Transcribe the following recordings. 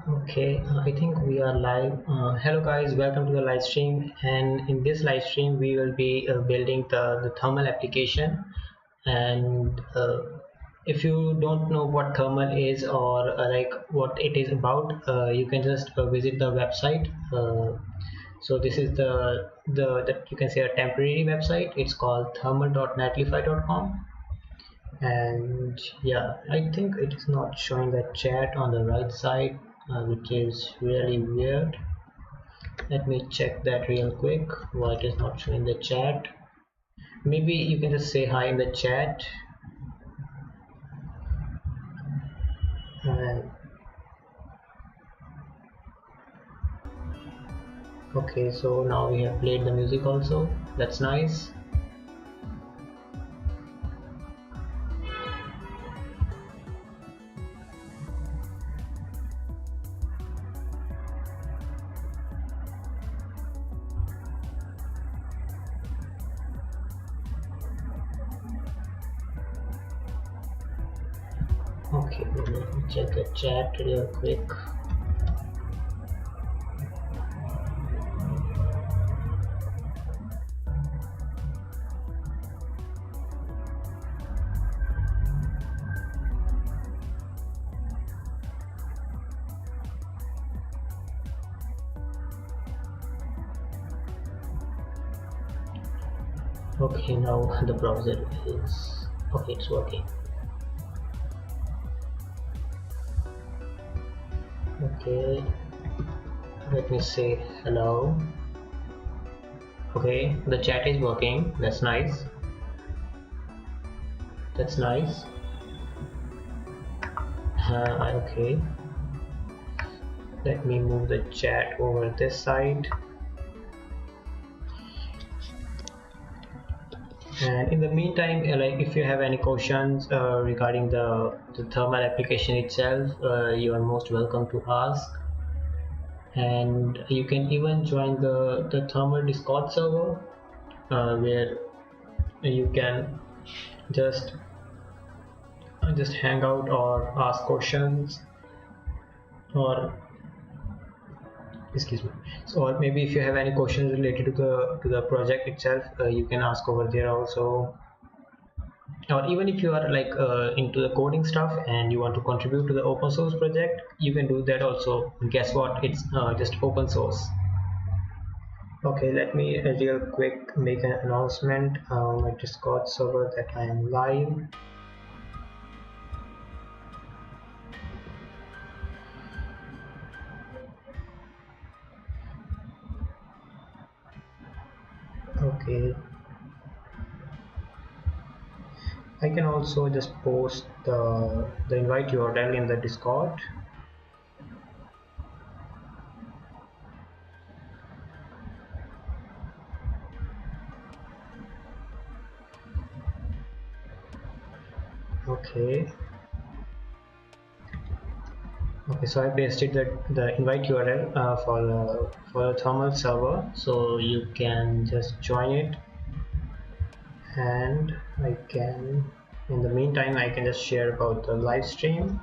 Okay, I think we are live. Hello guys, welcome to the live stream. And in this live stream, we will be building the thermal application. And if you don't know what thermal is or like what it is about, you can just visit the website. So this is the you can say a temporary website. It's called thermal.netlify.com. And yeah, I think it is not showing the chat on the right side, which is really weird. Let me check that real quick why it is not showing the chat. Maybe you can just say hi in the chat. And okay, so now we have played the music also. That's nice. Okay, let me check the chat real quick. Okay, now the browser is okay, it's working. Okay, let me say hello. Okay, the chat is working. That's nice. That's nice. Okay, let me move the chat over this side. And in the meantime, like if you have any questions regarding the thermal application itself, you are most welcome to ask. And you can even join the thermal Discord server, where you can just just hang out or ask questions, or excuse me, so or maybe if you have any questions related to the project itself, you can ask over there also. Or even if you are like into the coding stuff and you want to contribute to the open source project, you can do that also. Guess what, it's just open source. Okay, let me real quick make an announcement on my Discord server that I am live. Okay, I can also just post the invite URL in the Discord. Okay. Okay, so I pasted the invite URL for the thermal server, so you can just join it. And I can, in the meantime, I can just share about the live stream.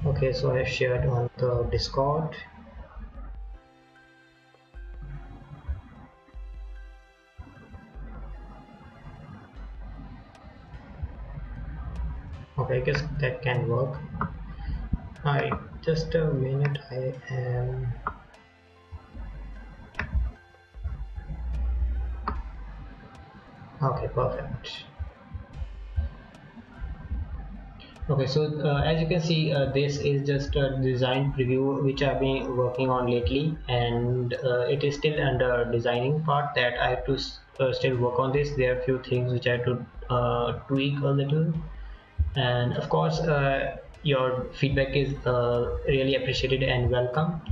Okay, so I have shared on the Discord. Okay, I guess that can work. Alright, just a minute, I am Okay, perfect. Okay, so as you can see, this is just a design preview which I've been working on lately, and it is still under designing part that I have to still work on this. There are a few things which I have to tweak a little, and of course, your feedback is really appreciated and welcome.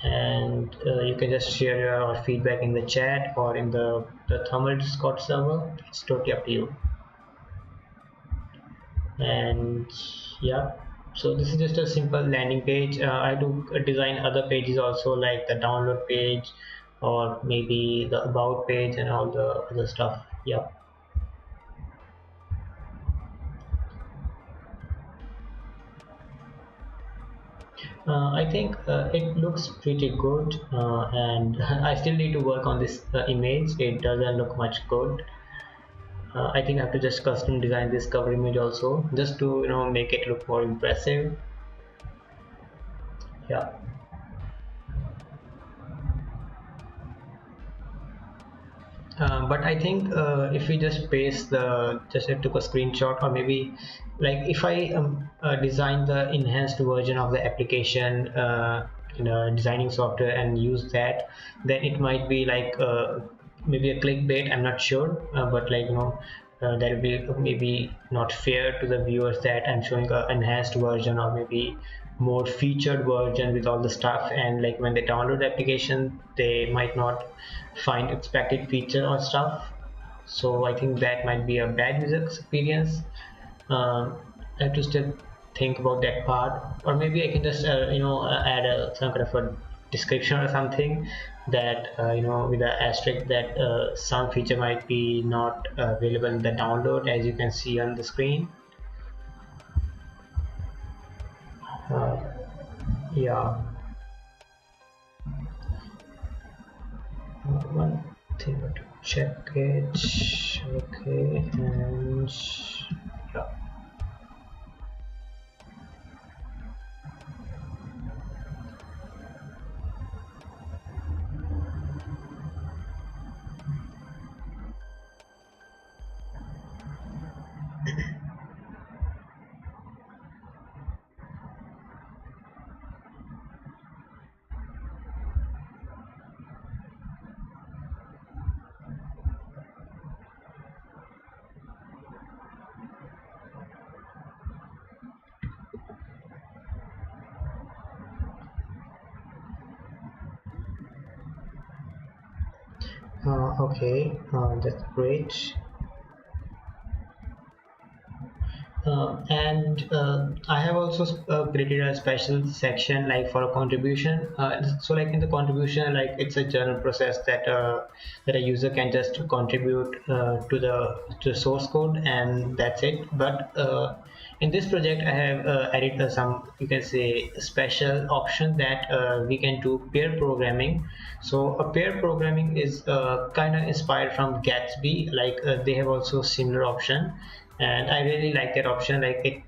And you can just share your feedback in the chat or in the Thermal Discord server. It's totally up to you. And yeah, so this is just a simple landing page. I do design other pages also, like the download page or maybe the about page and all the other stuff. Yeah. I think it looks pretty good, and I still need to work on this image. It doesn't look much good. I think I have to just custom design this cover image also, just to make it look more impressive. Yeah. But I think if we just paste just I took a screenshot, or maybe like if I design the enhanced version of the application in a designing software and use that, then it might be like maybe a clickbait. I'm not sure, but like that will be maybe not fair to the viewers that I'm showing a enhanced version or maybe more featured version with all the stuff, and like when they download the application they might not find expected feature or stuff. So I think that might be a bad user experience. I have to still think about that part, or maybe I can just add some kind of a description or something that with an asterisk that some feature might be not available in the download, as you can see on the screen. uh, yeah. One thing to check it. Okay, and yeah. Okay, that's great. And I have also created a special section like for a contribution. So like in the contribution, like it's a journal process that a user can just contribute to the source code, and that's it. But in this project, I have added some, you can say, special option that we can do pair programming. So a pair programming is kind of inspired from Gatsby. Like they have also similar option, and I really like that option. Like it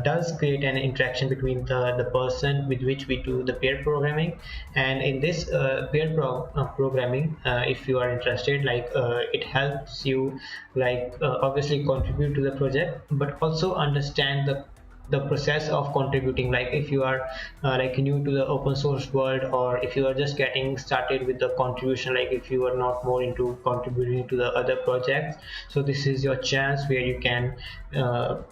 does create an interaction between the person with which we do the pair programming. And in this programming, if you are interested, like it helps you like obviously contribute to the project, but also understand the process of contributing. Like if you are like new to the open source world, or if you are just getting started with the contribution, like if you are not more into contributing to the other projects, so this is your chance where you can uh,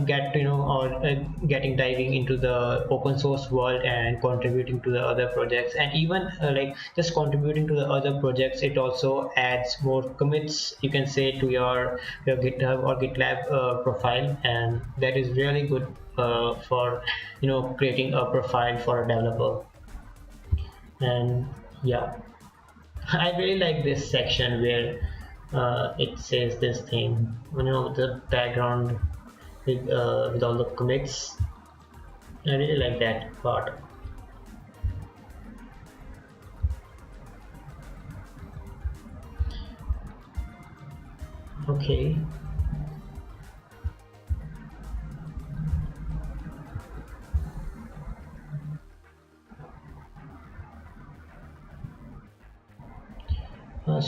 get or getting diving into the open source world and contributing to the other projects. And even like just contributing to the other projects, it also adds more commits, you can say, to your GitHub or GitLab profile, and that is really good for creating a profile for a developer. And yeah, I really like this section where it says this thing, the background with all the commits. I really like that part. Okay.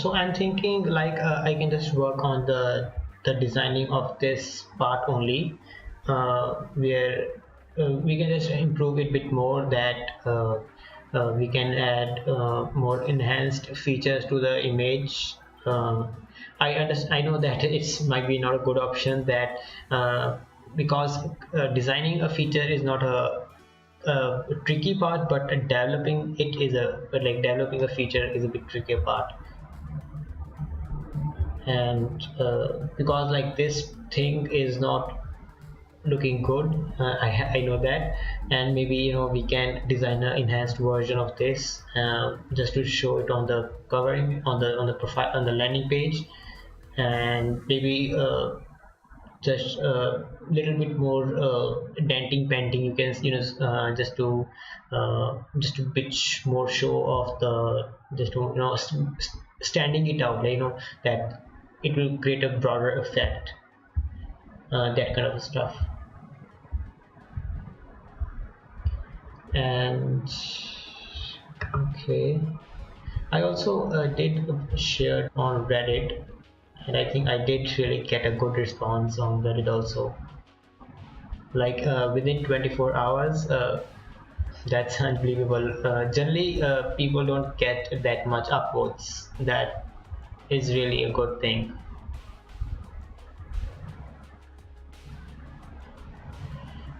So I'm thinking like I can just work on the designing of this part only, where we can just improve it a bit more, that we can add more enhanced features to the image. uh, I know that it's might be not a good option, that because designing a feature is not a tricky part, but developing it is like developing a feature is a bit trickier part. And because like this thing is not looking good, I know that, and maybe we can design an enhanced version of this, just to show it on the covering, on the profile, on the landing page, and maybe just a little bit more denting painting, you can just to bit more show of the, just to standing it out, like, that it will create a broader effect, that kind of stuff. And okay, I also did share on Reddit, and I think I did really get a good response on Reddit also, like within 24 hours. That's unbelievable. Generally, people don't get that much upvotes. That is really a good thing.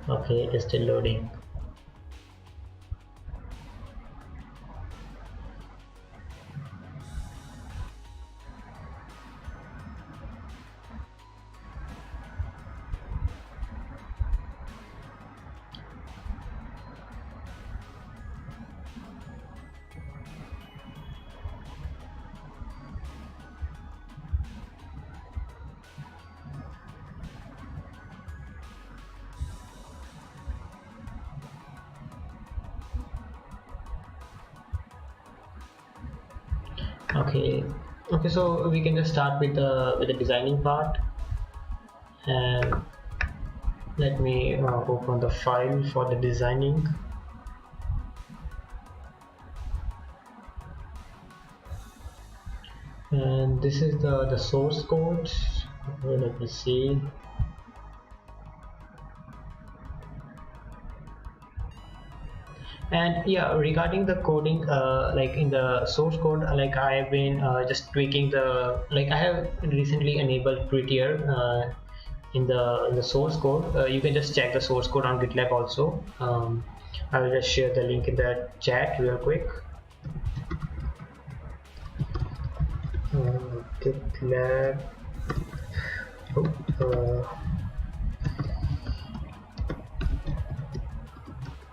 Okay, it is still loading. Okay, okay. So we can just start with the designing part, and let me open the file for the designing. And this is the source code. Let me see. And yeah, regarding the coding, like in the source code, like I have been just tweaking the, like I have recently enabled prettier in the source code. You can just check the source code on GitLab also. I will just share the link in the chat real quick. GitLab.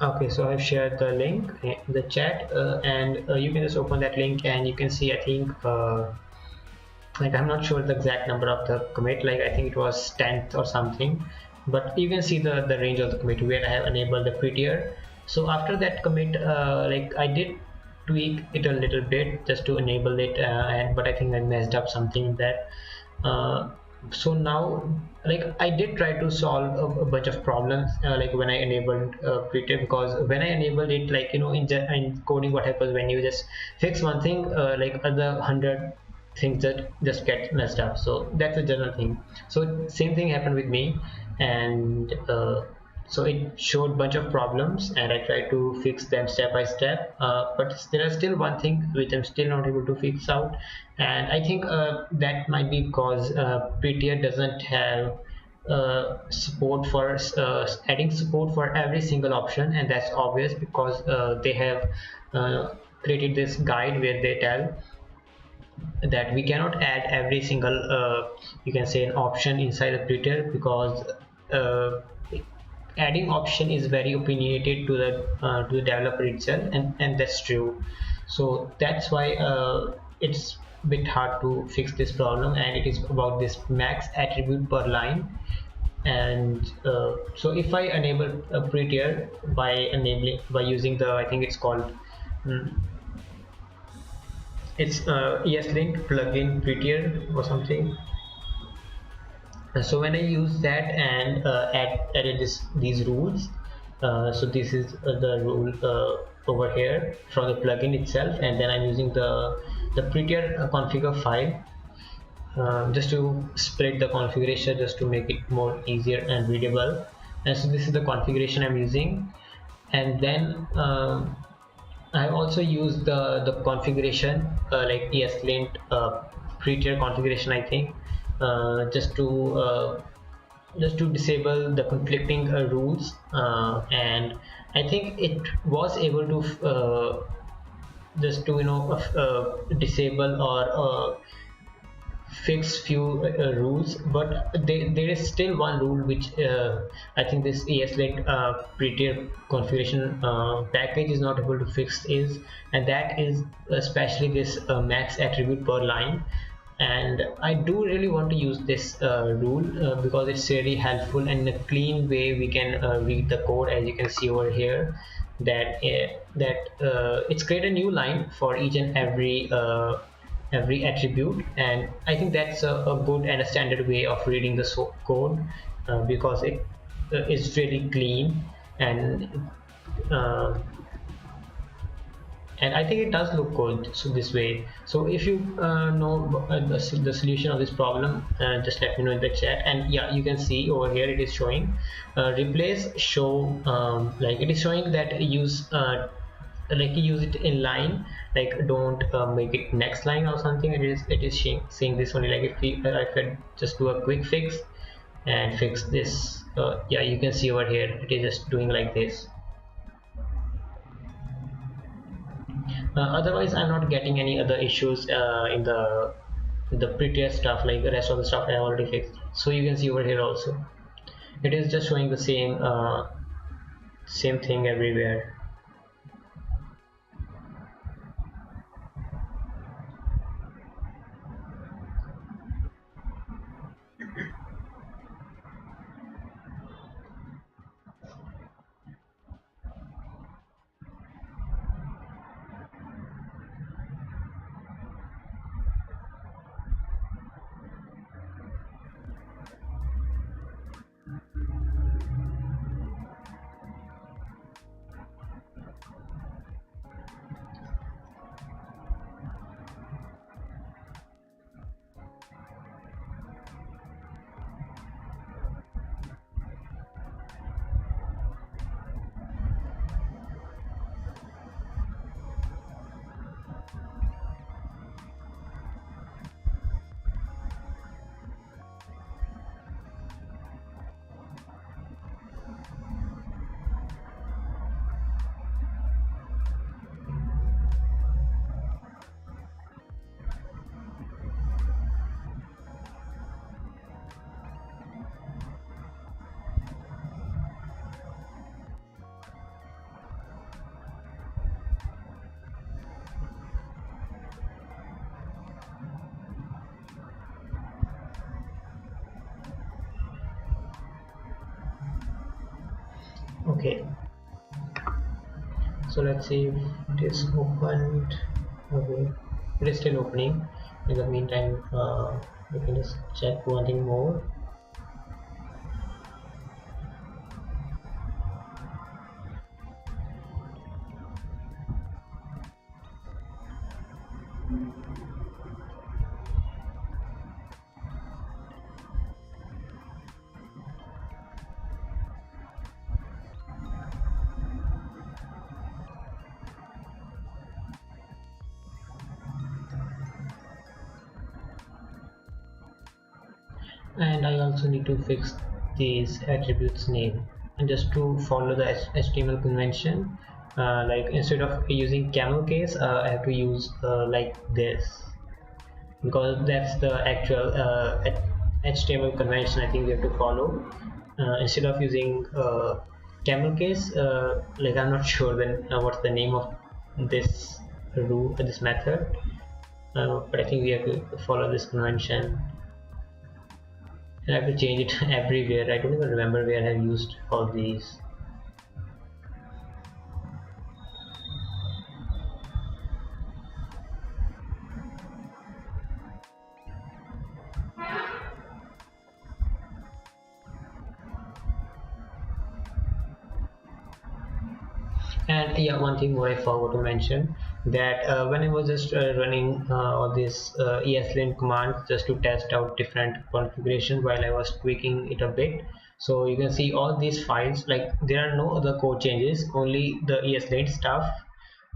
Okay, so I've shared the link in the chat, and you can just open that link, and you can see, I think, like I'm not sure the exact number of the commit, like I think it was 10th or something, but you can see the range of the commit where I have enabled the prettier. So after that commit, like I did tweak it a little bit just to enable it, and but I think I messed up something in that. So now, like I did try to solve a bunch of problems, like when I enabled prettier, because when I enabled it, like in coding, what happens when you just fix one thing, like other 100 things that just get messed up. So that's a general thing. So same thing happened with me, and so it showed bunch of problems, and I tried to fix them step by step, but there are still one thing which I'm still not able to fix out, and I think that might be because prettier doesn't have support for adding support for every single option, and that's obvious because they have created this guide where they tell that we cannot add every single you can say an option inside a prettier, because uh, adding option is very opinionated to the developer itself, and that's true. So that's why it's a bit hard to fix this problem, and it is about this max attribute per line. And so if I enable a prettier by enabling by using the, I think it's called mm, it's ESLint plugin prettier or something. So when I use that and added these rules, so this is the rule over here from the plugin itself, and then I'm using the the prettier configure file, just to spread the configuration, just to make it more easier and readable. And so this is the configuration I'm using. And then I also use the configuration like ESLint prettier configuration, I think, just to disable the conflicting rules, and I think it was able to just to disable or fix few rules, but there is still one rule which I think this ESLint prettier configuration package is not able to fix is, and that is especially this max attribute per line. And I do really want to use this rule because it's really helpful, and in a clean way we can read the code, as you can see over here, that it's create a new line for each and every attribute. And I think that's a good and a standard way of reading the code, because it is really clean, and uh, I think it does look good so this way. So if you know the solution of this problem, just let me know in the chat. And yeah, you can see over here it is showing replace show, like it is showing that use like you use it in line, like don't make it next line or something. It is saying this only, like if I just do a quick fix and fix this, yeah, you can see over here it is just doing like this. Otherwise I'm not getting any other issues in the prettier stuff, like the rest of the stuff I already fixed. So you can see over here also it is just showing the same thing everywhere. Okay, so let's see if it is opened. Okay, it is still opening. In the meantime, we can just check one thing more. And I also need to fix these attributes name, and just to follow the HTML convention, like instead of using camel case, I have to use like this, because that's the actual HTML convention I think we have to follow. Instead of using camel case, like I'm not sure then what's the name of this rule, this method, but I think we have to follow this convention. I have to change it everywhere. I don't even remember where I have used all these. And yeah, one thing more I forgot to mention, that when I was just running all this ESLint commands just to test out different configurations while I was tweaking it a bit. So you can see all these files, like there are no other code changes, only the ESLint stuff,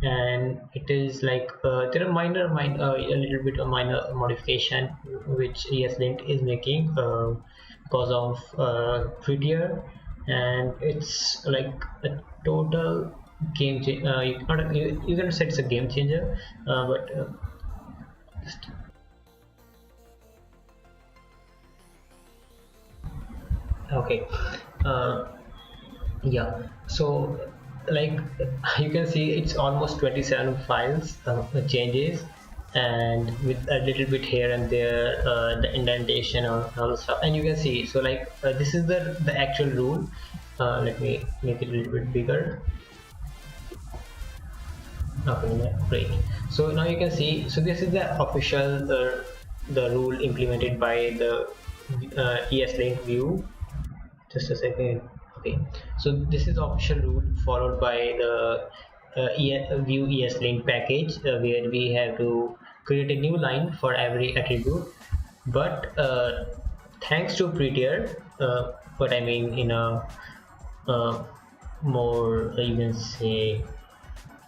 and it is like there are a little bit of minor modification which ESLint is making because of prettier, and it's like a total game changer. You can say it's a game changer, but okay. Uh, yeah, so like you can see it's almost 27 files changes, and with a little bit here and there the indentation or all the stuff, and you can see, so like this is the actual rule. Let me make it a little bit bigger. Okay, yeah, great. So now you can see, so this is the official the rule implemented by the ESLint Vue. Just a second. Okay, so this is the official rule followed by the Vue ESLint package, where we have to create a new line for every attribute. But thanks to prettier, what I mean in a uh, more, you can say,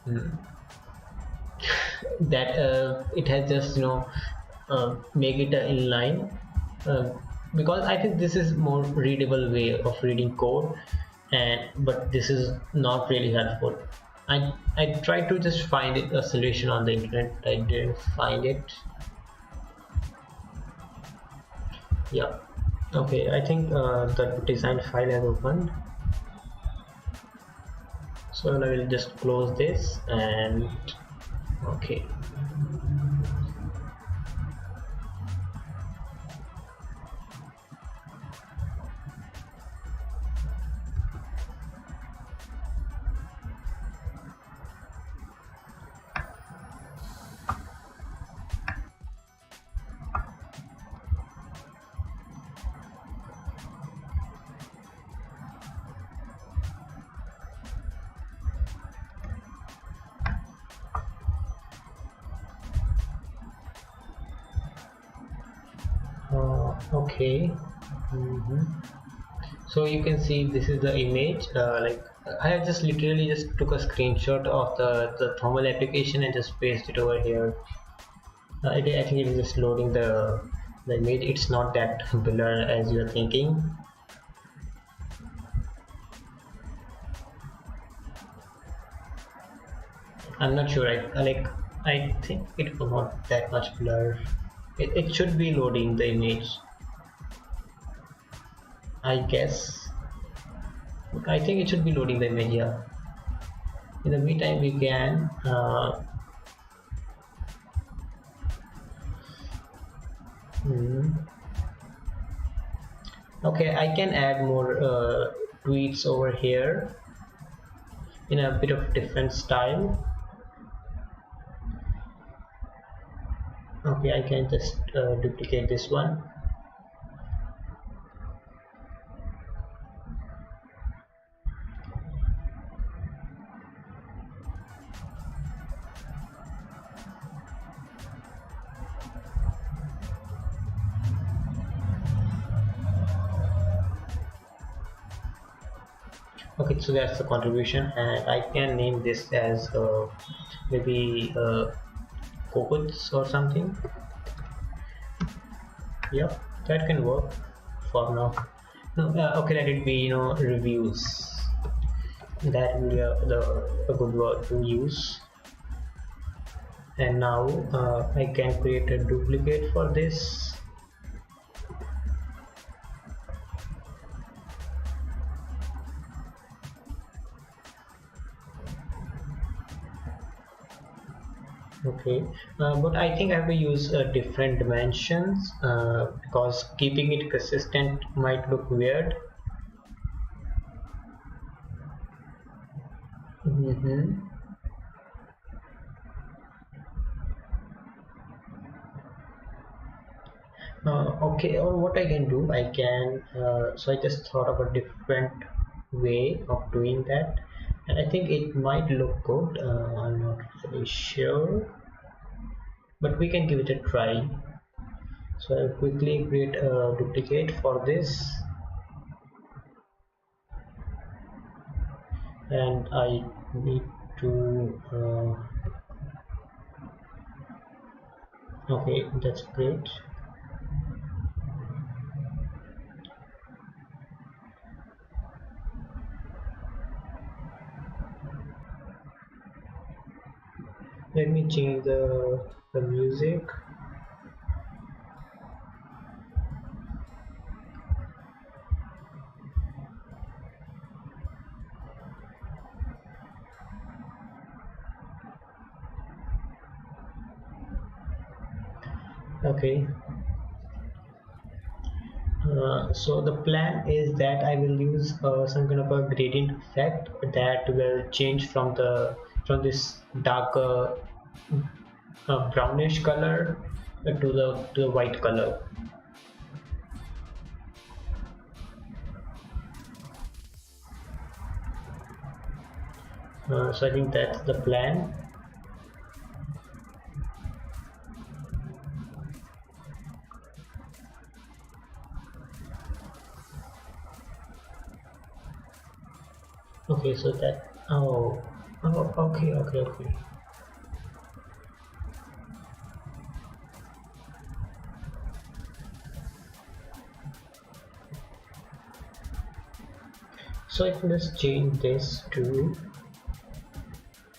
mm, that it has just make it inline, uh, because I think this is more readable way of reading code, and but this is not really helpful. I tried to just find a solution on the internet. I didn't find it. Yeah. Okay, I think the design file has opened, so I will just close this and okay. Okay. Mhm. So you can see this is the image, like I have just literally just took a screenshot of the thermal application and just pasted it over here. I think it is just loading the image. It's not that blur as you're thinking. I'm not sure. I think it was not that much blur. It should be loading the image, I guess. I think it should be loading the image. Yeah. In the meantime, we can hmm. Okay, I can add more tweets over here in a bit of different style. Okay, I can just duplicate this one. Okay, so that's the contribution, and I can name this as maybe cocoons or something. Yep, that can work for now. No, okay, let it be, reviews. That will be a good word to use. And now I can create a duplicate for this. Okay, but I think I have to use different dimensions because keeping it consistent might look weird. Mm-hmm. Okay, or what I can do, I can so I just thought of a different way of doing that. And I think it might look good. I'm not really sure, but we can give it a try. So I'll quickly create a duplicate for this, and I need to okay, that's great. Let me change the music. Okay, so the plan is that I will use some kind of a gradient effect that will change from this darker brownish color to the white color. So I think that's the plan. Okay, so that okay. So I can just change this to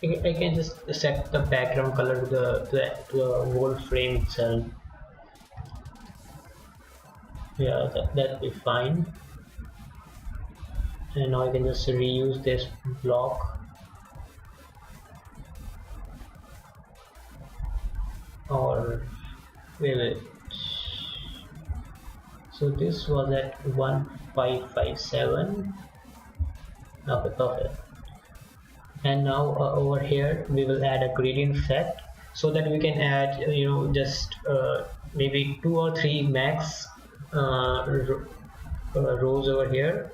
I can just set the background color to the whole frame itself. Yeah, that'll be fine. And now I can just reuse this block, or will it? So this was at 1557. Okay, perfect. And now over here we will add a gradient effect so that we can add just maybe 2 or 3 max rows over here.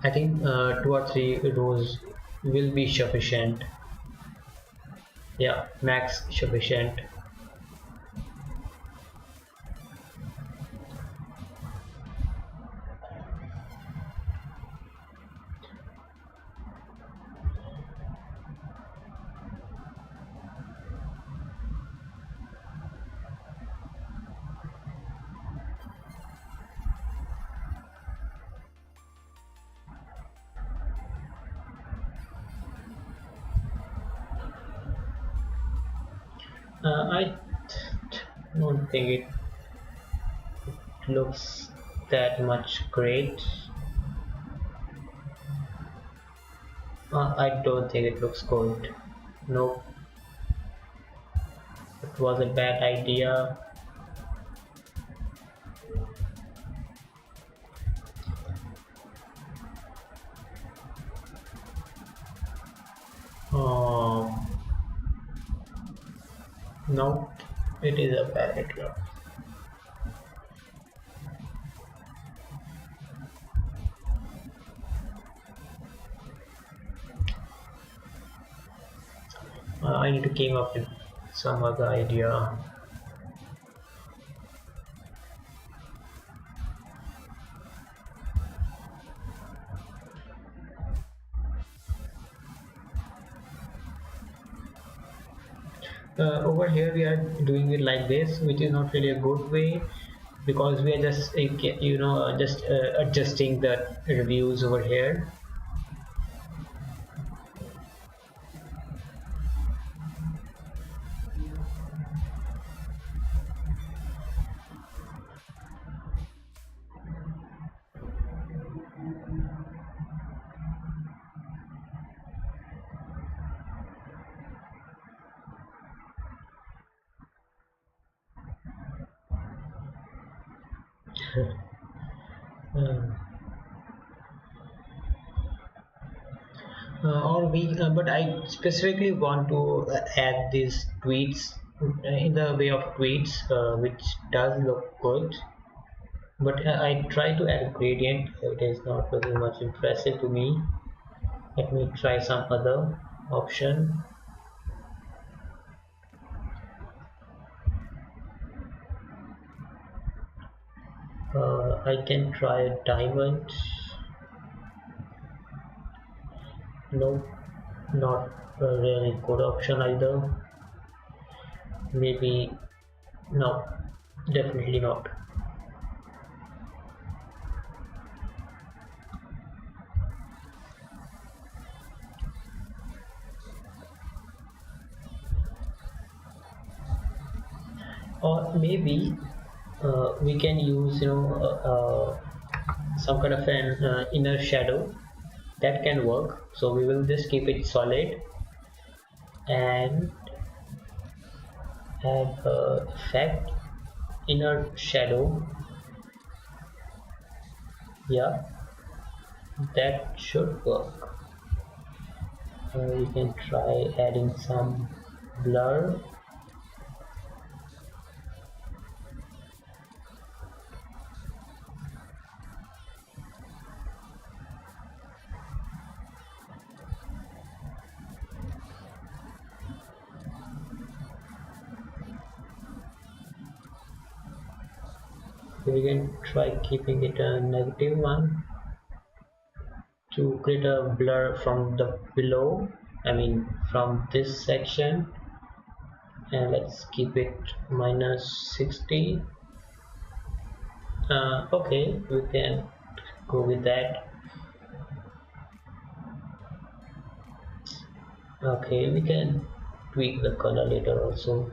I think 2 or 3 rows will be sufficient. Yeah, max sufficient. I don't think it looks that much great. I don't think it looks good. Nope, it was a bad idea. Um, no, it is a bad idea. I need to came up with some other idea. Over here we are doing it like this, which is not really a good way because we are just just adjusting the reviews over here. Uh, or we but I specifically want to add these tweets in the way of tweets which does look good. but I try to add gradient. It is not looking much impressive to me. Let me try some other option. I can try a diamond. No, not a really good option either. Maybe no, definitely not. Or maybe we can use some kind of an inner shadow that can work. So we will just keep it solid and add effect inner shadow. Yeah, that should work. You can try adding some blur. We can try keeping it a negative one to create a blur from the below, I mean from this section, and let's keep it minus 60. Okay, we can go with that. Okay, we can tweak the color later also.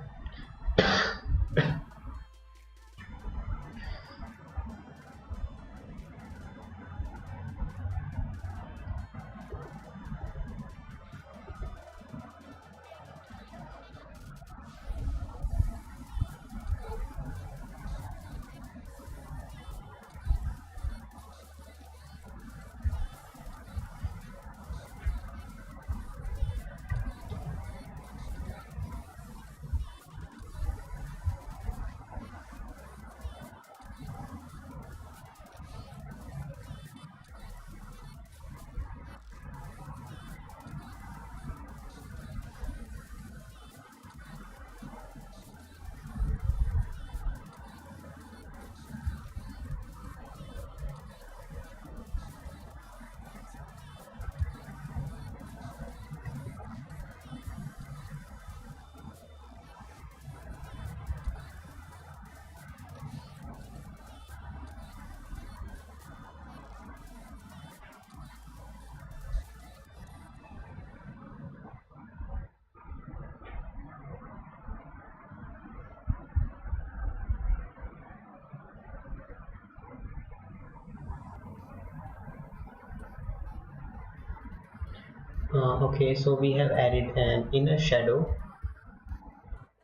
Okay, so we have added an inner shadow,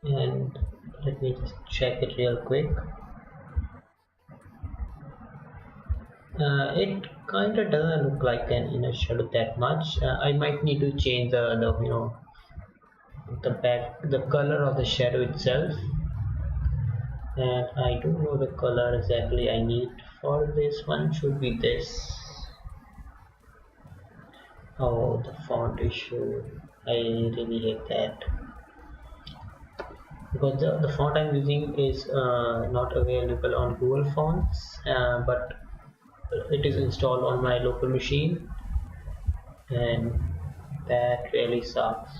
and let me just check it real quick. It kind of doesn't look like an inner shadow that much. I might need to change the color of the shadow itself, and I don't know the color exactly I need for this one. Should be this. Oh, the font issue. I really hate that because the font I'm using is not available on Google Fonts, but it is installed on my local machine, and that really sucks.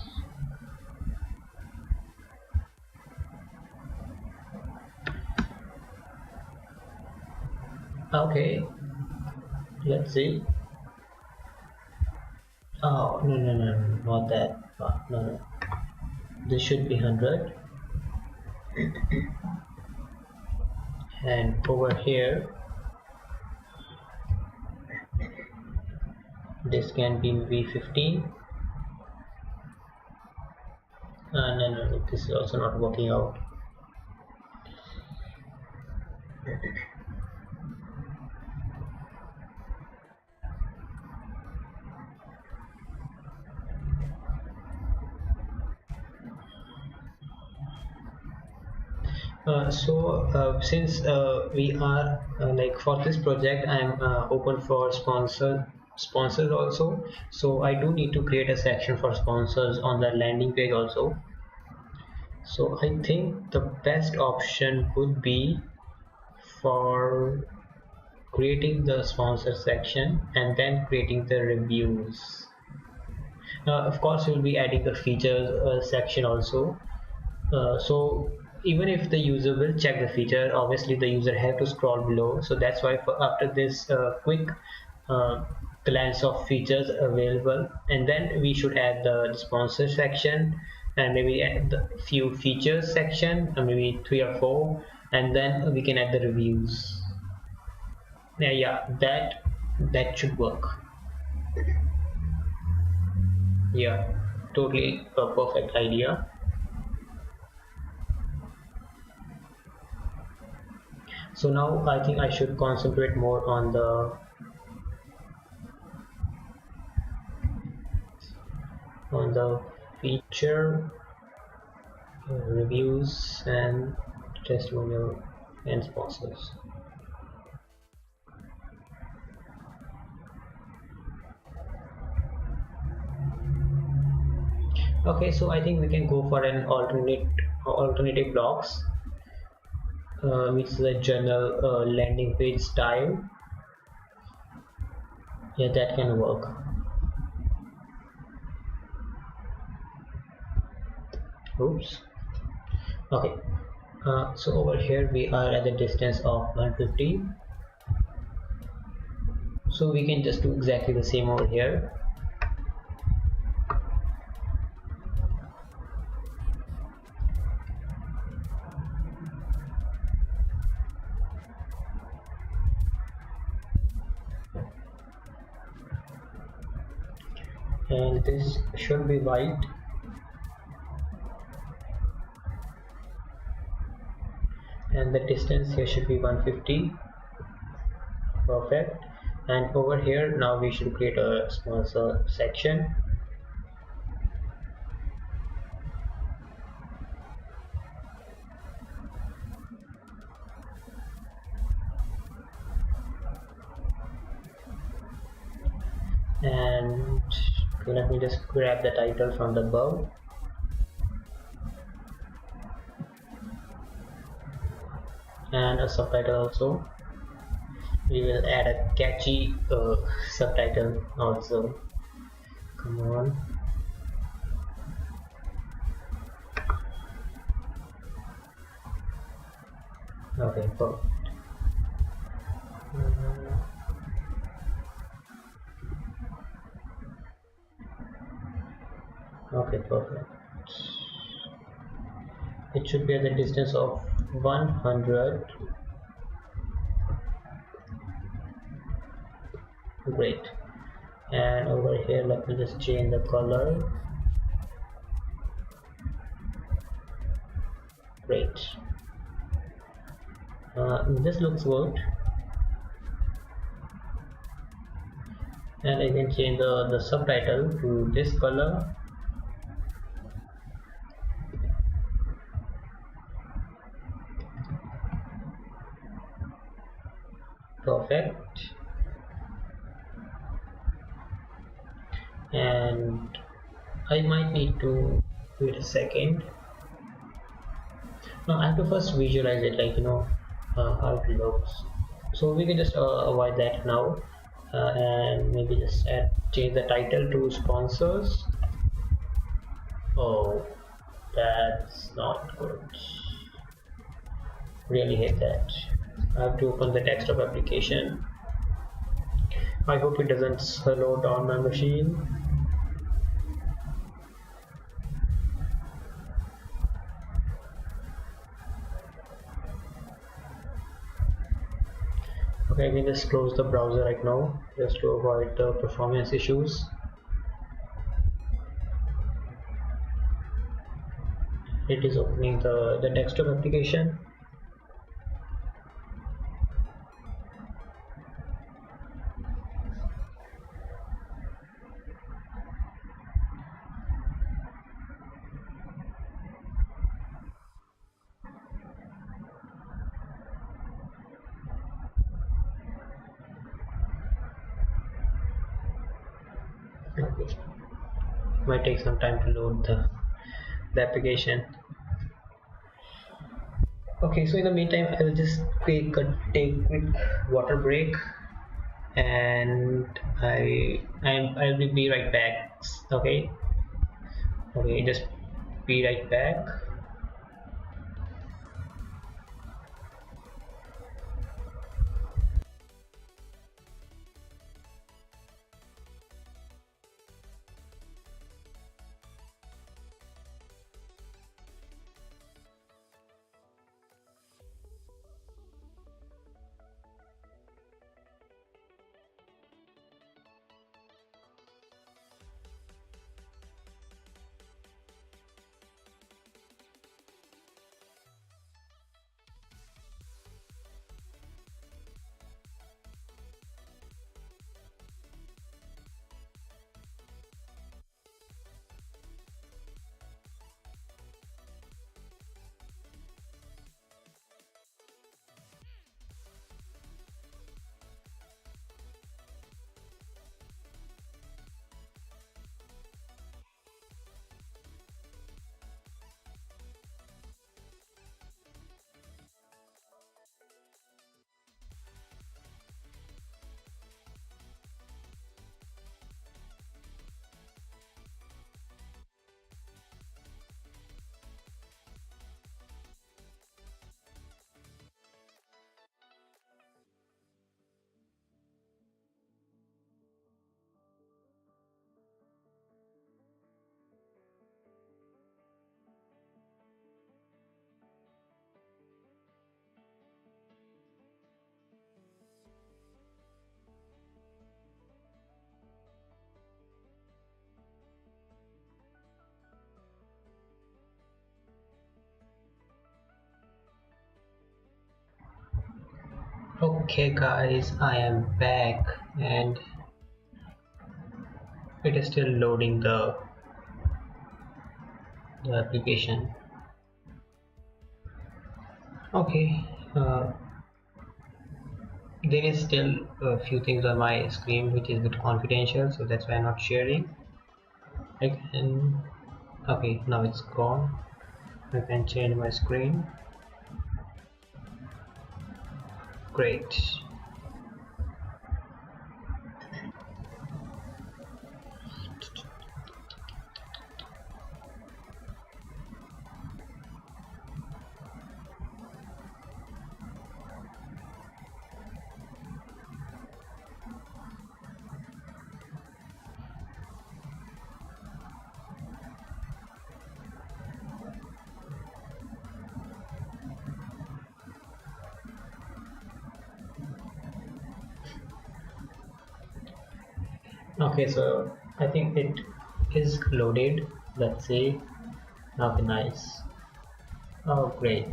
Okay, let's see. Oh, no, no, no, no, not that. No, no. This should be 100. And over here, this can be V15. No, no, no, this is also not working out. Since we are like for this project, I'm open for sponsors also. So I do need to create a section for sponsors on the landing page also. So I think the best option would be for creating the sponsor section and then creating the reviews. Of course, we'll be adding the features section also. So even if the user will check the feature, obviously the user have to scroll below. So that's why after this quick uh, glance of features available, and then we should add the sponsor section and maybe add the few features section, maybe 3 or 4, and then we can add the reviews. Yeah, that should work. Yeah, totally a perfect idea. So now I think I should concentrate more on the feature reviews and testimonial and sponsors. Okay, so I think we can go for an alternative blocks, which is a general landing page style. Yeah, that can work. Oops. Okay. So over here we are at the distance of 150. So we can just do exactly the same over here. And this should be white, and the distance here should be 150. Perfect. And over here now we should create a sponsor section. And okay, let me just grab the title from the above. And a subtitle also. We will add a catchy subtitle also. Come on. Okay, perfect. Okay, perfect. It should be at the distance of 100. Great. And over here let me just change the color. Great. This looks good. And I can change the subtitle to this color. Perfect. And I might need to wait a second. No, I have to first visualize it, like how it looks. So we can just avoid that now, and maybe just change the title to sponsors. Oh, that's not good. Really hate that. I have to open the desktop application. I hope it doesn't slow down my machine. Okay, I can just close the browser right now just to avoid the performance issues. It is opening the desktop application. Okay, might take some time to load the application. Okay, so in the meantime, I will just take quick water break, and I'll be right back. Okay, okay, just be right back. Okay guys, I am back and it is still loading the application. Okay, there is still a few things on my screen which is a bit confidential, so that's why I'm not sharing. I can, okay, now it's gone. I can change my screen. Great. Okay, so I think it is loaded. Let's see. Okay, nice. Oh, great,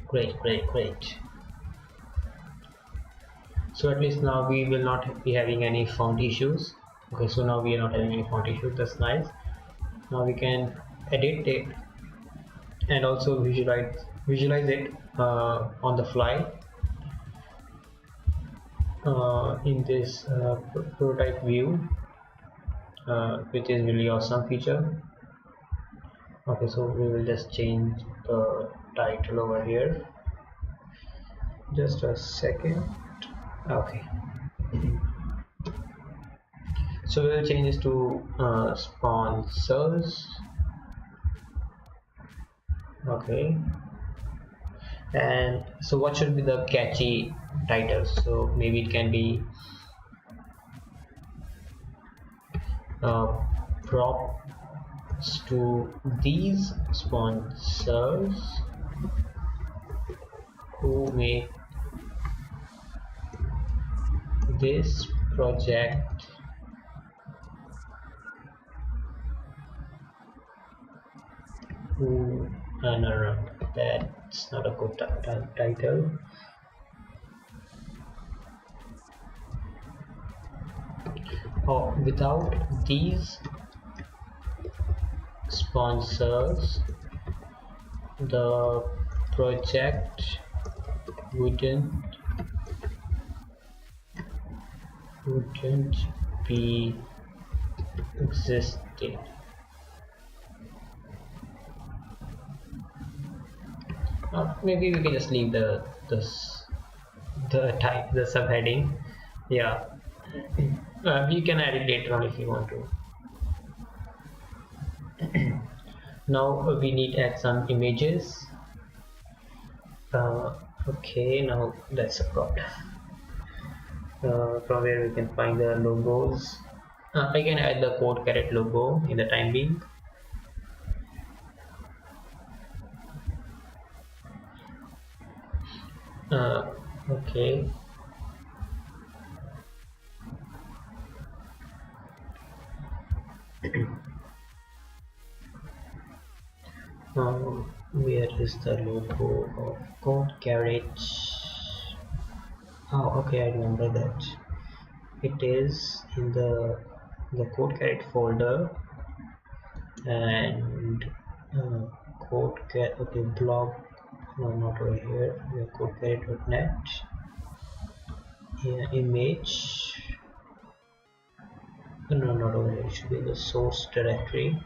great, great, great. So at least now we will not be having any font issues. Okay, so now we are not having any font issues. That's nice. Now we can edit it and also visualize it on the fly in this prototype view, which is really awesome feature. Okay, so we will just change the title over here. Just a second. Okay, so we will change this to sponsors. Okay, and so what should be the catchy title? So maybe it can be props to these sponsors who make this project who no, that's not a good title. Oh, without these sponsors the project wouldn't be existing. Maybe we can just leave the type, the subheading. Yeah, you can add it later on if you want to. Now we need to add some images. Okay, now that's a problem. From where we can find the logos. I can add the code caret logo in the time being. Okay. Where is the logo of code caret? Oh, okay, I remember that. It is in the code caret folder, and uh, code caret. Okay, blog. No, not over here. We have code caret.net. Yeah, image. No, not over here. It should be the source directory.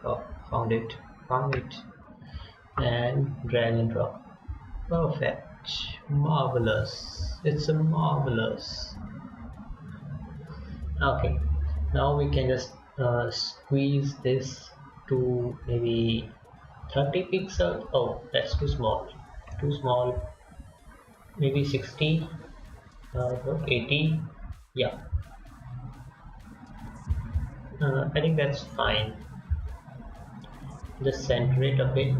Oh, found it. Found it. And drag and drop. Perfect. Marvelous. It's a marvelous. Okay. Now we can just squeeze this to maybe 30 pixels. Oh, that's too small. Too small. Maybe 60. 80. Yeah. I think that's fine. Just center it a bit,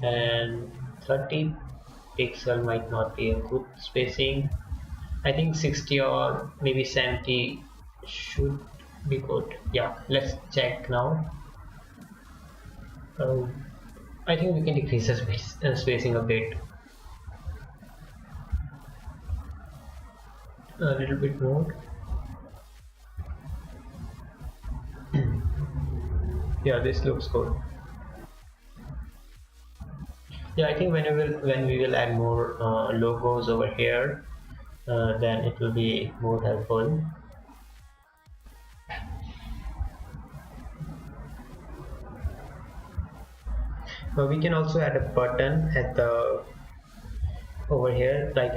and 30 pixel might not be a good spacing. I think 60 or maybe 70 should be good. Yeah, let's check now. I think we can decrease the spacing a bit, a little bit more. Yeah, this looks good. Yeah, I think when we will add more logos over here, then it will be more helpful. We can also add a button at the over here, like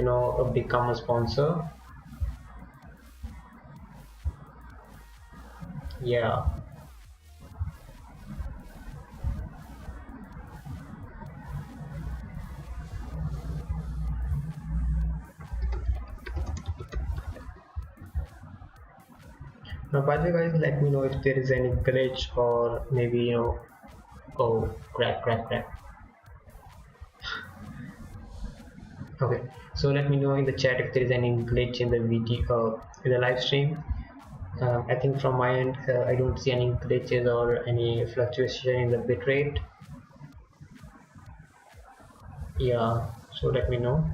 become a sponsor. Yeah. Now, by the way, guys, let me know if there is any glitch or maybe oh, crap. Okay, so let me know in the chat if there is any glitch in the video, in the live stream. I think from my end, I don't see any glitches or any fluctuation in the bitrate. Yeah, so let me know.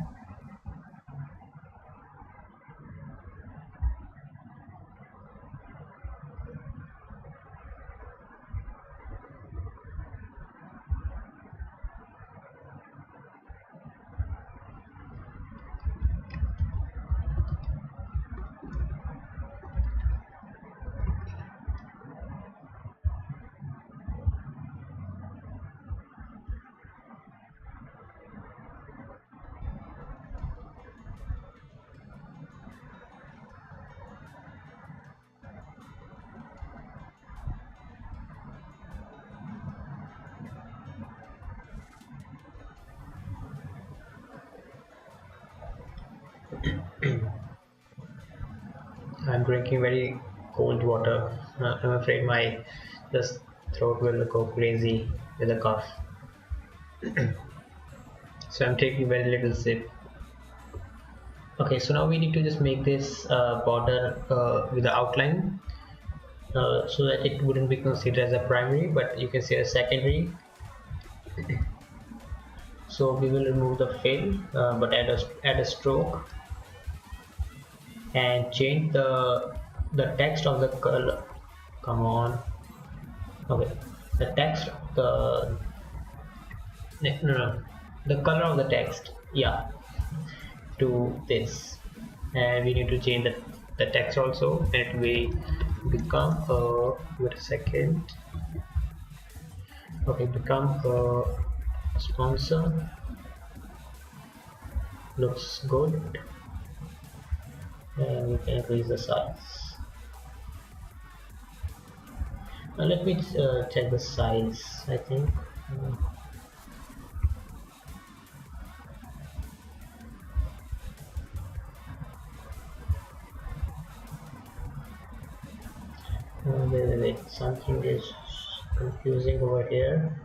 I'm drinking very cold water. I'm afraid my just throat will go crazy with a cough. So I'm taking very little sip. Okay, so now we need to just make this border with the outline, so that it wouldn't be considered as a primary, but you can say a secondary. So we will remove the fill, but add a stroke and change the text of the color. Come on. Okay, the text of no, the color of the text. Yeah, to this, and we need to change the text also, and we become wait a second. Okay, become a sponsor. Looks good, and we can increase the size. Now let me check the size. I think wait, something is confusing over here.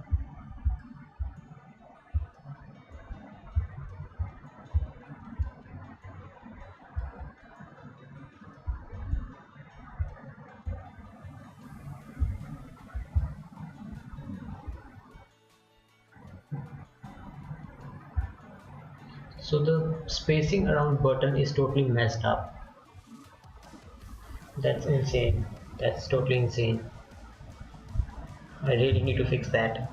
So the spacing around button is totally messed up. That's insane. That's totally insane. I really need to fix that.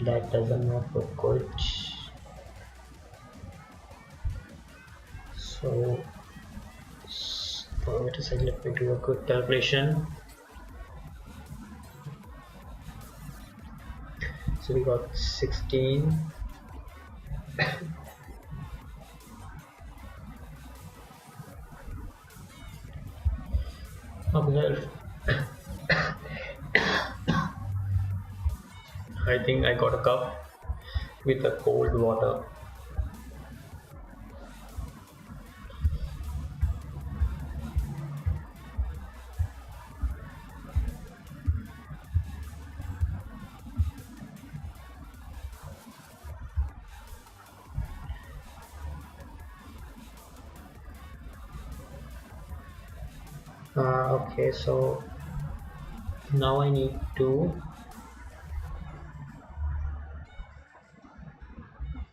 That doesn't look good. So wait a second, let me do a quick calculation. So we got 16. Okay, I think I got a cup with a cold water. Okay, so now I need to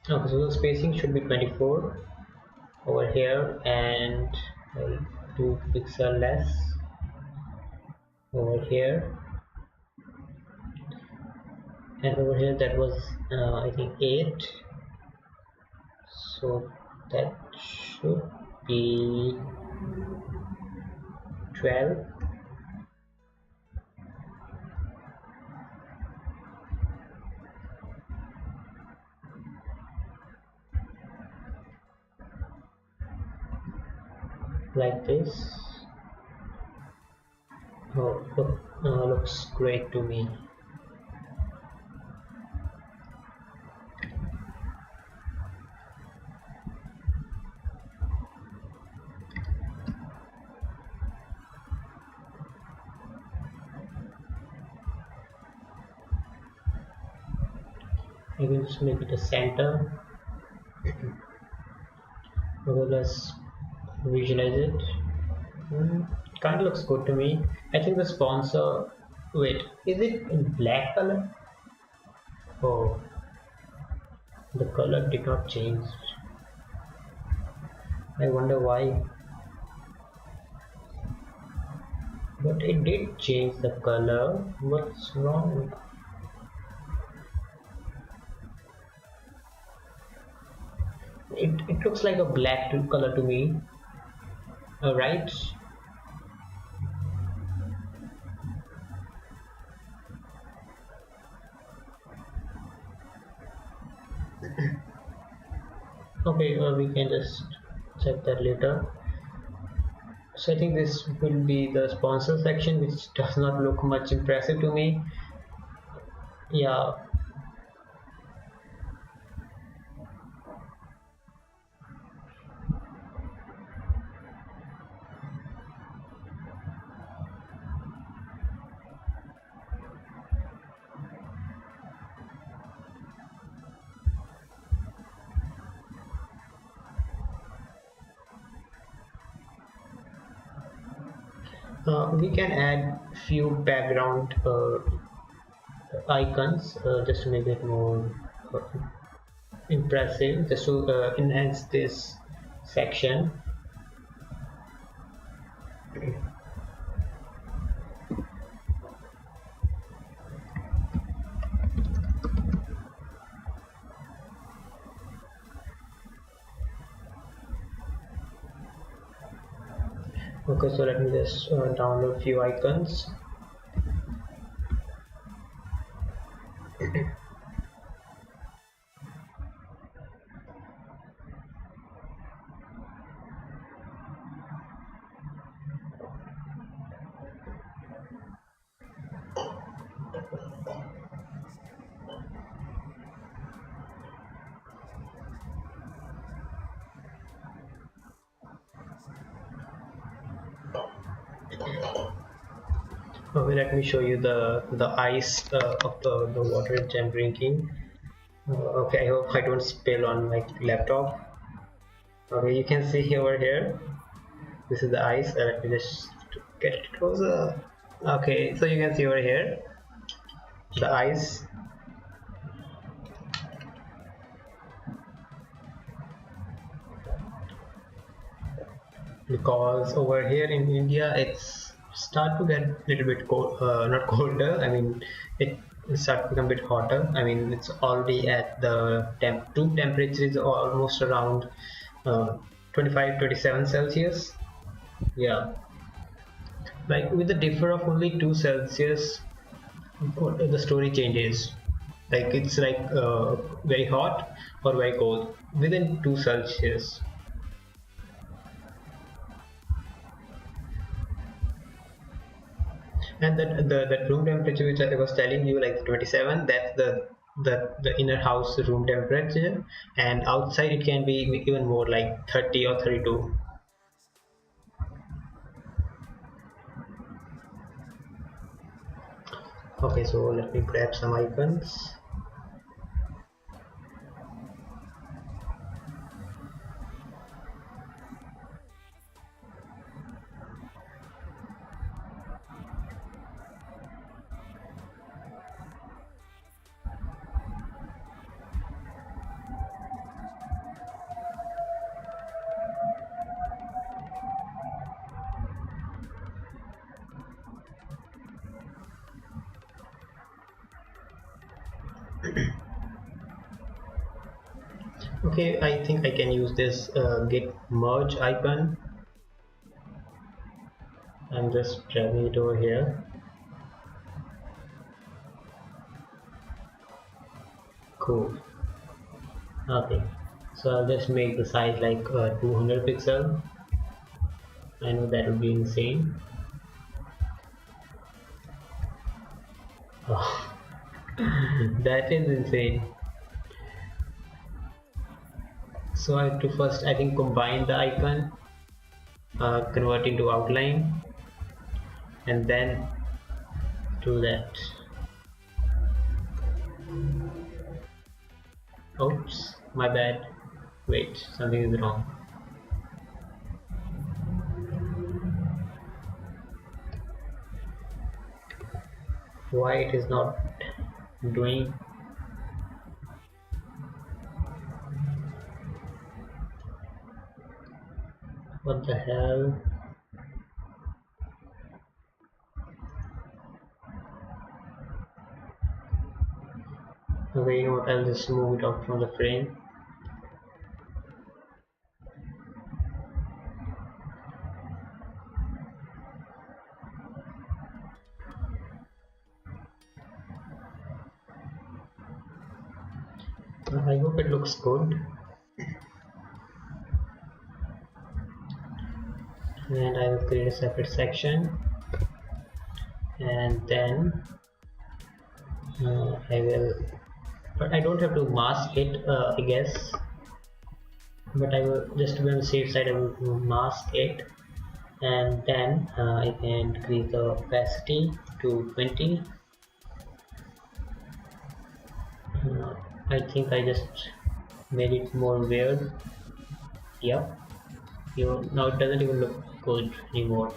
okay, so the spacing should be 24 over here, and 2 pixel less over here, and over here that was I think 8, so that should be 12. Like this. Oh, looks great to me. I will just make it a center. Okay, let's visualize it. Kind of looks good to me. I think the sponsor. Wait, is it in black color? Oh, the color did not change. I wonder why. But it did change the color. What's wrong? It looks like a black color to me. Right? Okay, we can just check that later. So I think this will be the sponsor section, which does not look much impressive to me. Yeah. We can add few background icons just to make it more uh, impressive, just to enhance this section. Okay, so let me just download few icons. Okay, let me show you the ice of the water which I'm drinking. Okay, I hope I don't spill on my laptop. Okay, you can see over here. This is the ice. Let me just get it closer. Okay, so you can see over here the ice, because over here in India it's start to get a little bit cold, not colder. I mean, it start to become a bit hotter. I mean, it's already at the room temperature is almost around uh, 25, 27 Celsius. Yeah, like with the differ of only 2 Celsius, the story changes. Like it's like very hot or very cold within 2 Celsius. And that room temperature which I was telling you, like 27, that's the inner house room temperature, and outside it can be even more, like 30 or 32. Okay, so let me grab some icons. Okay, I think I can use this git merge icon. I'm just dragging it over here. Cool. Okay, so I'll just make the size like 200 pixel. I know that would be insane. Oh, that is insane. So I have to first, I think, combine the icon, convert into outline, and then do that. Oops, my bad. Wait, something is wrong. Why it is not doing? What the hell? Okay, you know what? I'll just move it out from the frame. I hope it looks good. And I will create a separate section, and then I will, but I don't have to mask it, I guess. But I will just to be on the safe side, I will mask it, and then I can increase the opacity to 20. I think I just made it more weird. Yep, now it doesn't even look good anymore.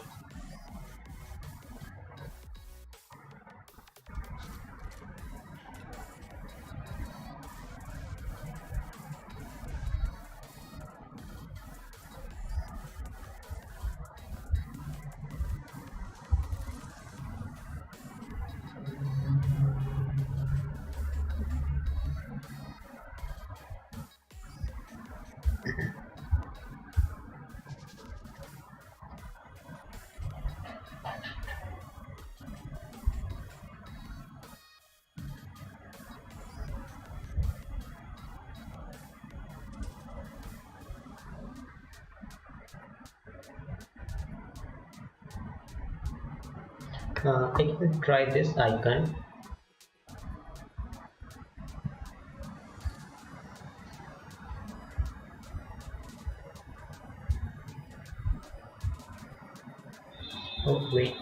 I can try this icon. Oh wait.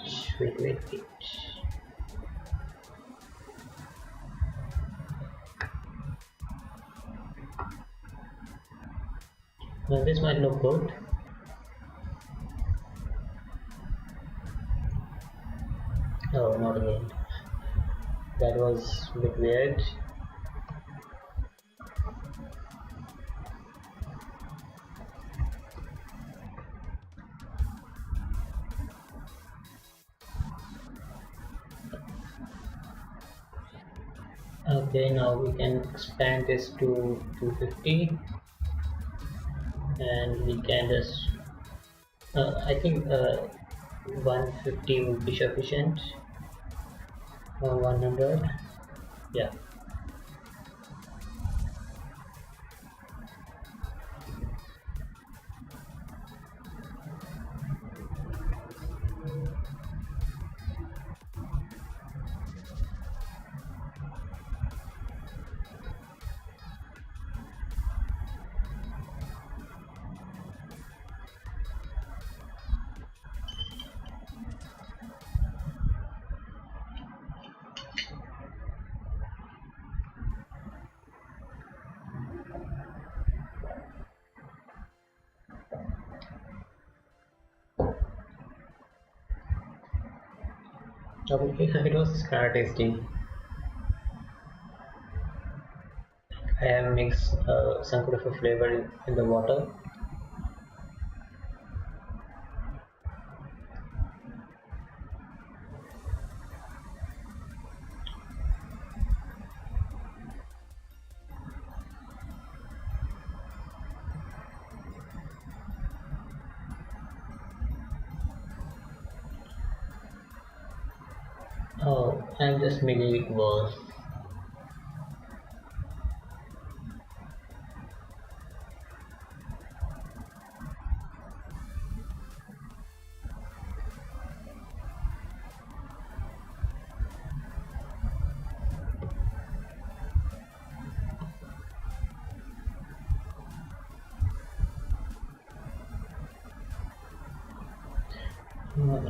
Now this might look good. Oh, not again. That was a bit weird. Okay, now we can expand this to 250, and we can just I think 150 would be sufficient, or 100. Yeah. Okay, it was kind of tasty. I have mixed some kind of a flavor in the water. Oh, I'm just making it worse.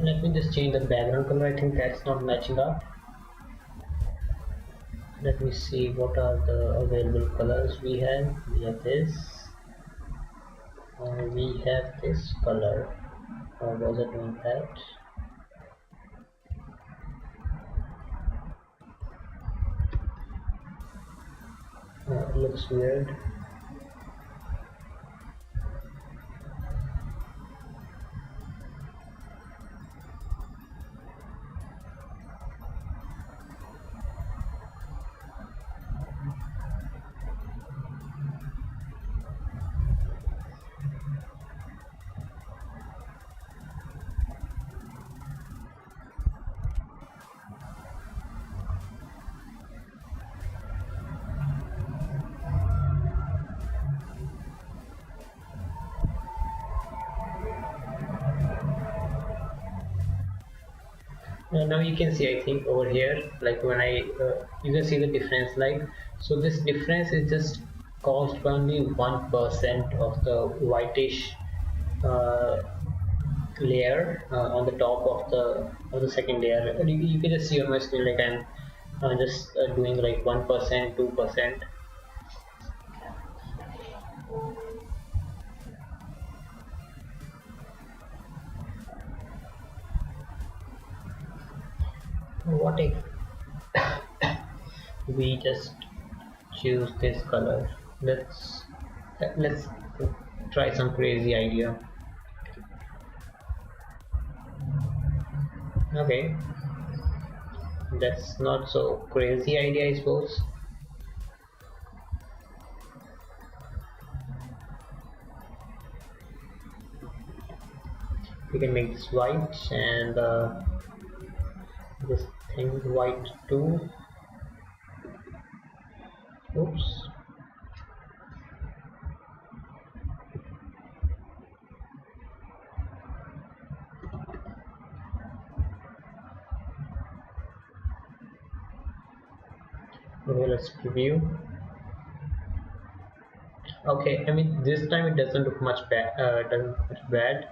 Let me just change the background color. I think that's not matching up. Let me see what are the available colors we have. We have this. We have this color. Or was it doing that? It looks weird. Now you can see, I think over here, like when you can see the difference. Like, so this difference is just caused by only 1% of the whitish uh, layer on the top of the second layer. You can just see on my screen, like I'm just doing like 1%, 2%. What if we just choose this color? Let's try some crazy idea. Okay, that's not so crazy idea, I suppose. We can make this white, and this thing white too. Oops. Okay, let's preview. Okay, I mean this time it doesn't look much bad. Doesn't look much bad.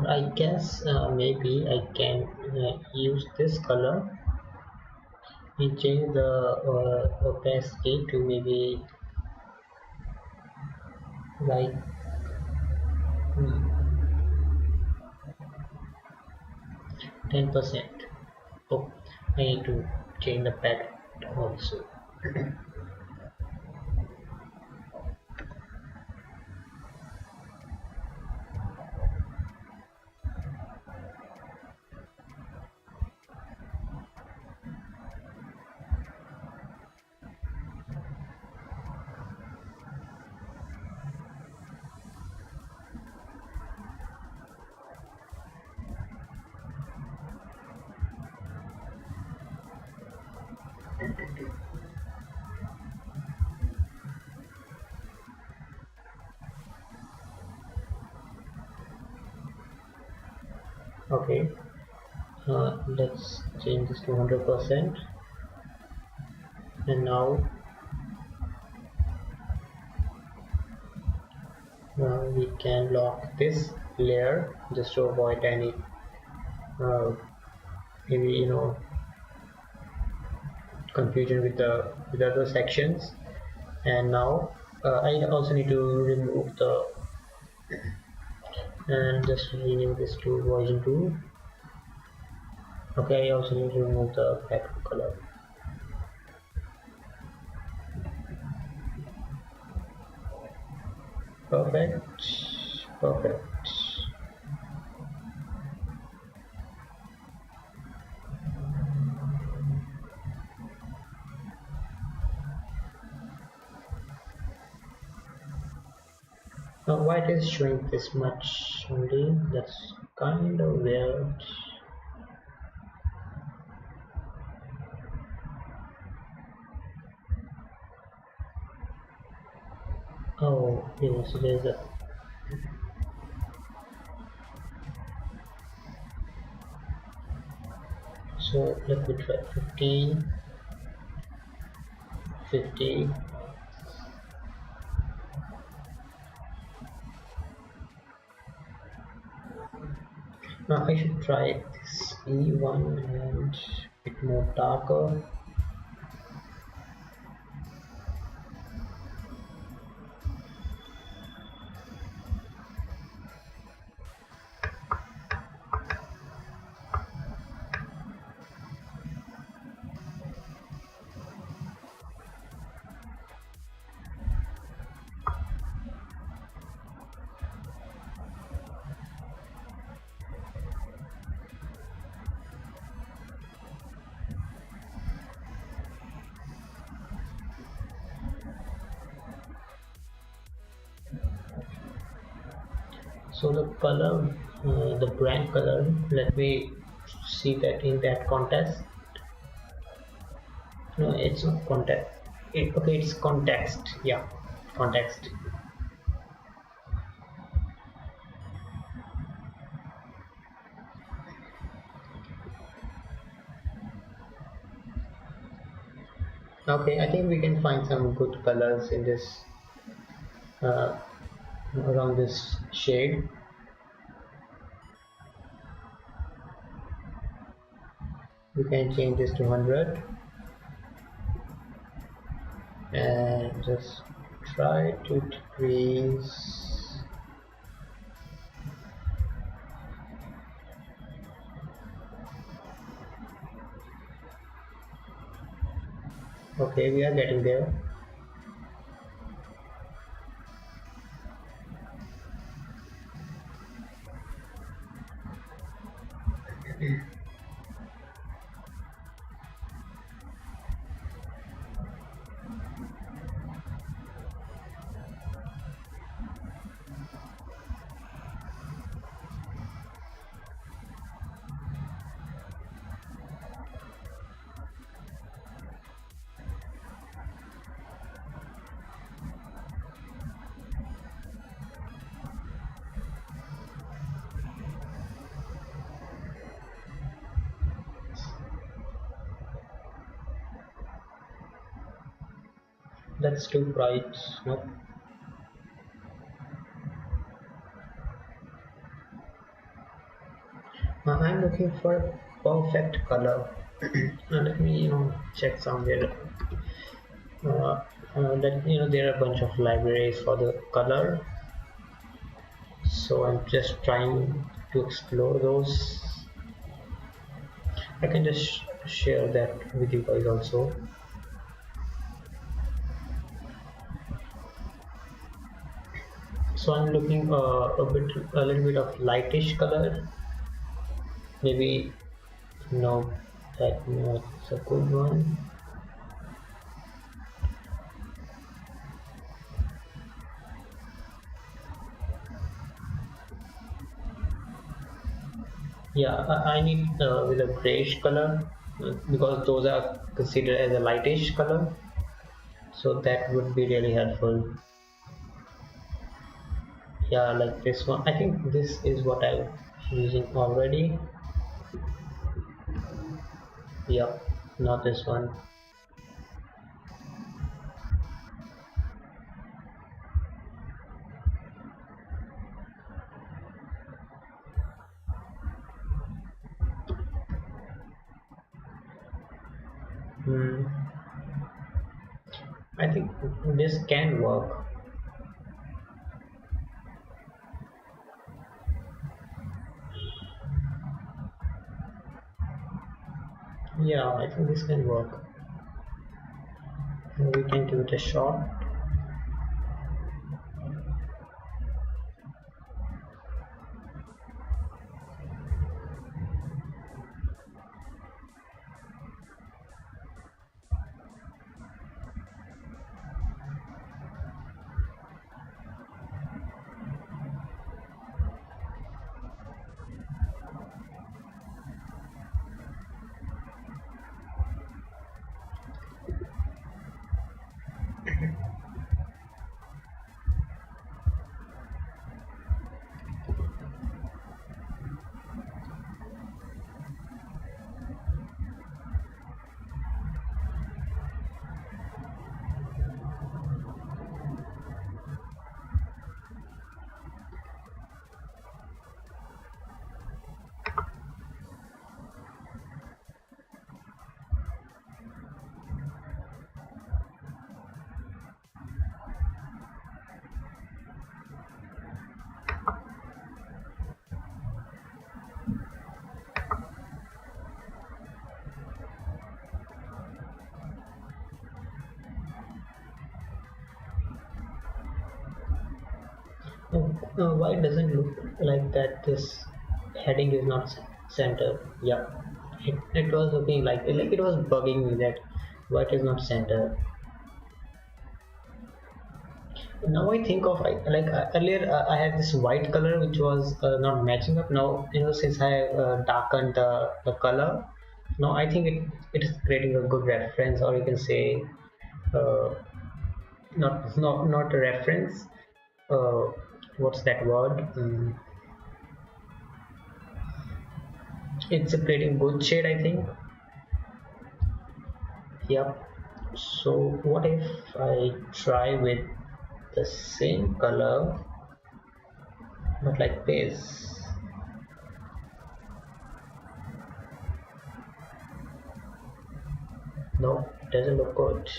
I guess maybe I can use this color and change the opacity to maybe like 10%. Oh, I need to change the pattern also. Okay, let's change this to 100%, and now we can lock this layer just to avoid any uh, maybe confusion with the other sections. And now I also need to remove the and just rename this to version 2. Okay, I also need to remove the background color. Perfect. Perfect. Now why it is showing this much only? That's kind of weird. Oh yes, there's a so let me try 50, 50. Now I should try this E1 and a bit more darker. So the color, the brand color, let me see that in that context. No, it's not context. Okay, it's context. Yeah, context. Okay, I think we can find some good colors in this uh, around this shade. We can change this to 100 and just try to decrease. Okay, we are getting there. That's too bright. Nope. I'm looking for a perfect color. Let me, check somewhere. That there are a bunch of libraries for the color, so I'm just trying to explore those. I can just share that with you guys also. So I'm looking a little bit of lightish color, maybe. No, that's a good one. Yeah, I need with a grayish color, because those are considered as a lightish color, so that would be really helpful. Yeah, like this one. I think this is what I'm using already. Yep, not this one. Hmm. I think this can work. Yeah, I think this can work. We can give it a shot. Why doesn't look like that? This heading is not center. Yeah, it was looking like it was bugging me that why it is not center. Now I think of earlier I had this white color which was not matching up. Now since I have darkened the color, now I think it is creating a good reference, or you can say uh, not a reference. Uh, what's that word? It's a creating good shade, I think. Yep. So what if I try with the same color but like this? No, it doesn't look good.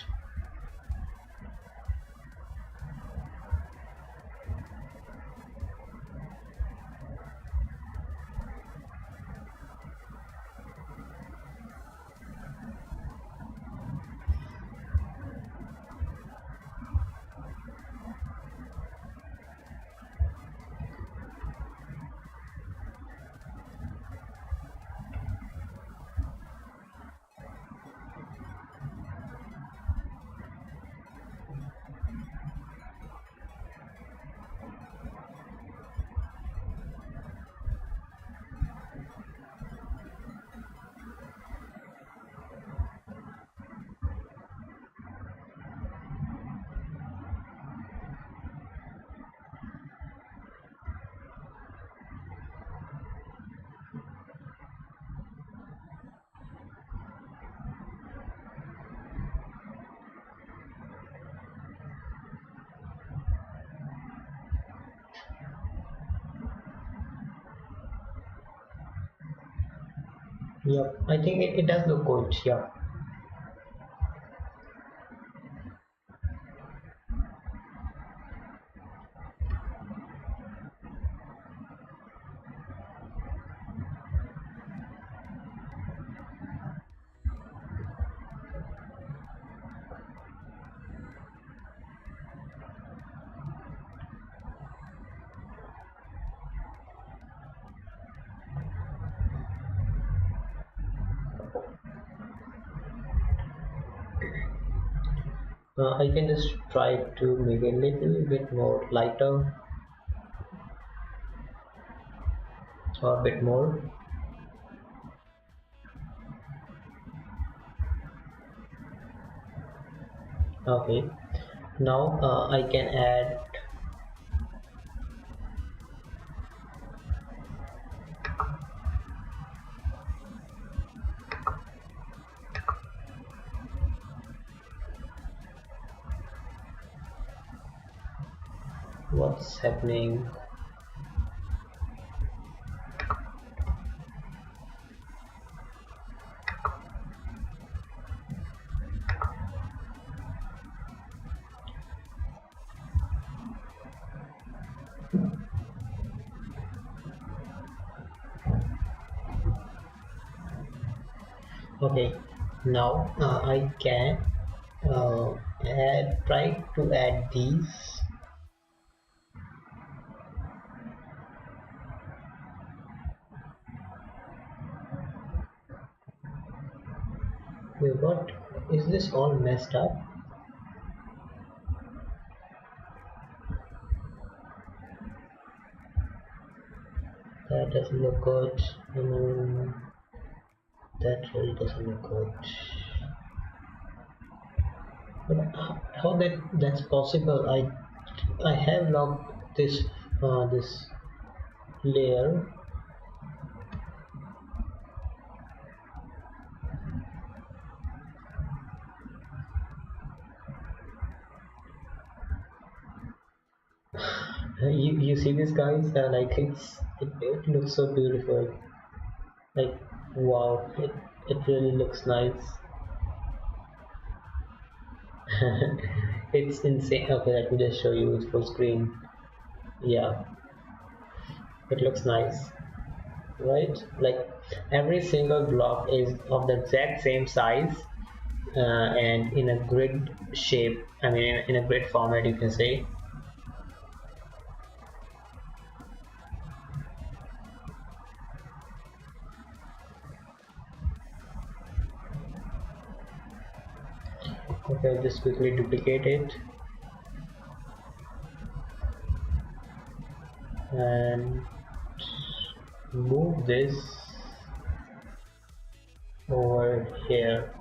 Yep, I think it does look good. Yeah. I can just try to make it a little bit more lighter or a bit more. Okay, now I can add what's happening. Okay, now I can try to add these. Wait, what is this all messed up? That doesn't look good. That really doesn't look good. But how that's possible? I have logged this layer. You see this, guys? Like it looks so beautiful. Like wow, it really looks nice. It's insane. Okay, let me just show you full screen. Yeah, it looks nice, right? Like every single block is of the exact same size and in a grid shape. I mean, in a grid format, you can say. Okay, I'll just quickly duplicate it and move this over here.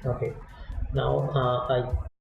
Okay. Now I